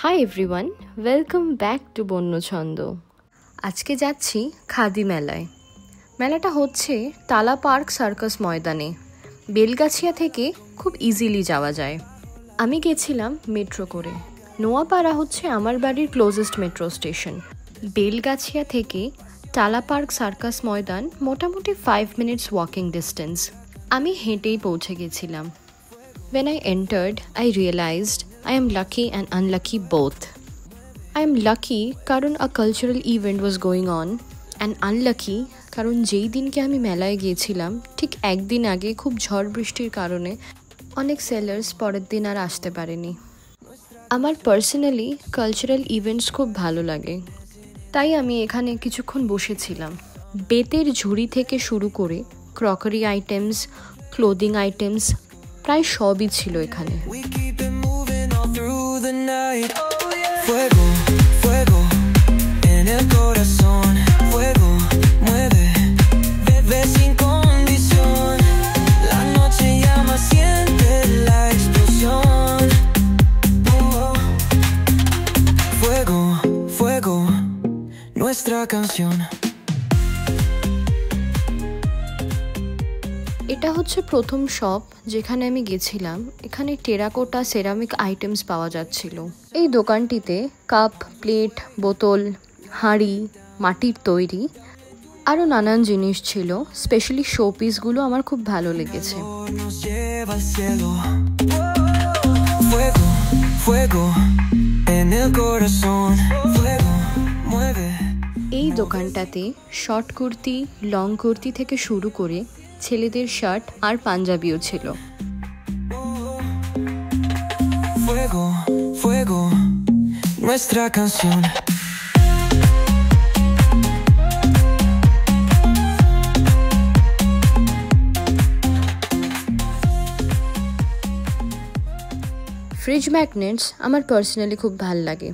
High everyone, welcome back to Bonnochhondo. আজকে যাচ্ছি খাদি মেলায়। মেলাটা হচ্ছে তালা পার্ক সার্কাস ময়দানে। বেলগাছিয়া থেকে খুব ইজিলি যাওয়া যায়। আমি গেছিলাম মেট্রো করে। নোয়াপাড়া হচ্ছে আমার বাড়ির ক্লোজেস্ট মেট্রো স্টেশন। বেলগাছিয়া থেকে টালা পার্ক সার্কাস ময়দান মোটামুটি 5 মিনিটস ওয়াকিং ডিস্টেন্স। আমি হেঁটেই পৌঁছে গেছিলাম। When I entered, I realized I am lucky and unlucky both. I am lucky কারণ a cultural event was going on and unlucky কারণ যেই দিনকে আমি মেলায় গিয়েছিলাম ঠিক একদিন আগে খুব ঝড় বৃষ্টির কারণে অনেক সেলার্স পরের দিন আর আসতে পারেনি। আমার পার্সোনালি কালচারাল ইভেন্টস খুব ভালো লাগে, তাই আমি এখানে কিছুক্ষণ বসেছিলাম। বেতের ঝুড়ি থেকে শুরু করে ক্রকারি আইটেমস, ক্লোদিং আইটেমস প্রায় সবই ছিল এখানে। এটা হচ্ছে প্রথম শপ যেখানে আমি গেছিলাম। এখানে টেরাকোটা সেরামিক আইটেমস পাওয়া যাচ্ছিল। এই দোকানটিতে কাপ, প্লেট, বোতল, হাঁড়ি, মাটির তৈরি আরও নানান জিনিস ছিল। স্পেশালি শো পিসগুলো আমার খুব ভালো লেগেছে। এই দোকানটাতে শর্ট কুর্তি, লং কুর্তি থেকে শুরু করে ছেলেদের শার্ট আর পাঞ্জাবিও ছিল। ফ্রিজ ম্যাগনেটস আমার পার্সোনালি খুব ভাল লাগে।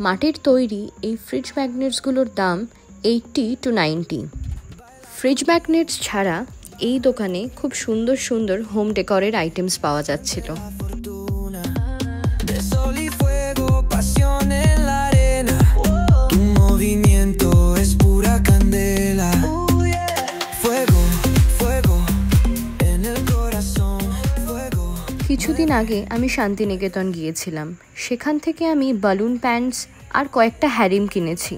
মাটির তৈরি এই ফ্রিজ ম্যাগনেটসগুলোর দাম 80 to 90। ফ্রিজ ম্যাগনেটস ছাড়া এই দোকানে খুব সুন্দর সুন্দর হোম ডেকোরের আইটেমস পাওয়া যাচ্ছিল। কিছুদিন আগে আমি শান্তিনিকেতন গিয়েছিলাম। সেখান থেকে আমি বালুন প্যান্টস আর কয়েকটা হ্যারিম কিনেছি।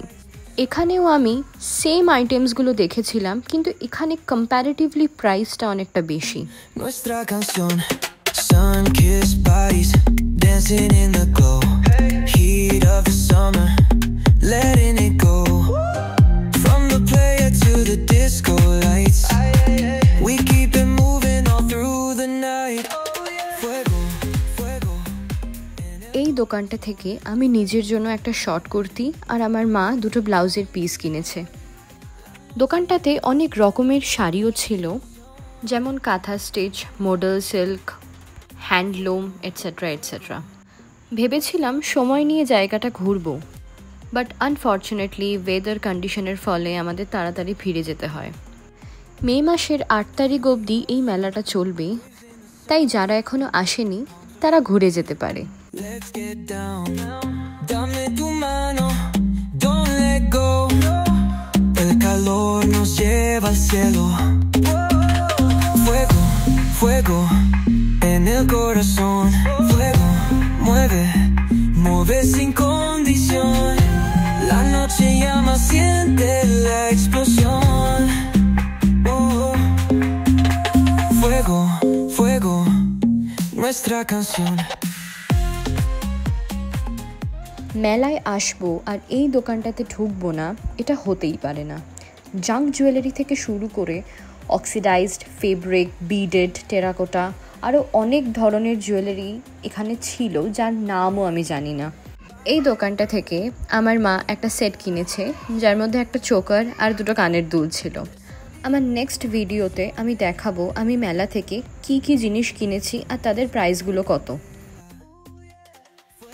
এখানেও আমি সেম আইটেমসগুলো দেখেছিলাম, কিন্তু এখানে কম্প্যারেটিভলি প্রাইসটা অনেকটা বেশি। এই দোকানটা থেকে আমি নিজের জন্য একটা শর্ট কুর্তি আর আমার মা দুটো ব্লাউজের পিস কিনেছে। দোকানটাতে অনেক রকমের শাড়িও ছিল, যেমন কাঁথা stitch, model silk, handloom etcetera etcetera. ভেবেছিলাম সময় নিয়ে জায়গাটা ঘুরবো, বাট আনফর্চুনেটলি ওয়েদার কন্ডিশনের ফলে আমাদের তাড়াতাড়ি ফিরে যেতে হয়। মে মাসের 8 তারিখ অবধি এই মেলাটা চলবে, তাই যারা এখনো আসেনি তারা ঘুরে যেতে পারে। Let's get down. Dame tu mano, don't let go. El calor nos lleva al cielo. Fuego, fuego en el corazón. Fuego, mueve, mueve sin condición. La noche llama, siente la explosión. Oh, fuego, fuego, nuestra canción. মেলায় আসবো আর এই দোকানটাতে ঢুকবো না, এটা হতেই পারে না। জাঙ্ক জুয়েলারি থেকে শুরু করে অক্সিডাইজড ফেব্রিক, বিডেড, টেরাকোটা আরও অনেক ধরনের জুয়েলারি এখানে ছিল, যার নামও আমি জানি না। এই দোকানটা থেকে আমার মা একটা সেট কিনেছে, যার মধ্যে একটা চোকার আর দুটো কানের দুল ছিল। আমার নেক্সট ভিডিওতে আমি দেখাবো আমি মেলা থেকে কি কি জিনিস কিনেছি আর তাদের প্রাইসগুলো কত।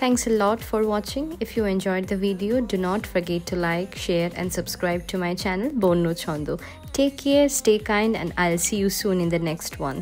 Thanks a lot for watching. If you enjoyed the video, do not forget to like, share and subscribe to my channel Bonnochondo. Take care, stay kind, and I'll see you soon in the next one.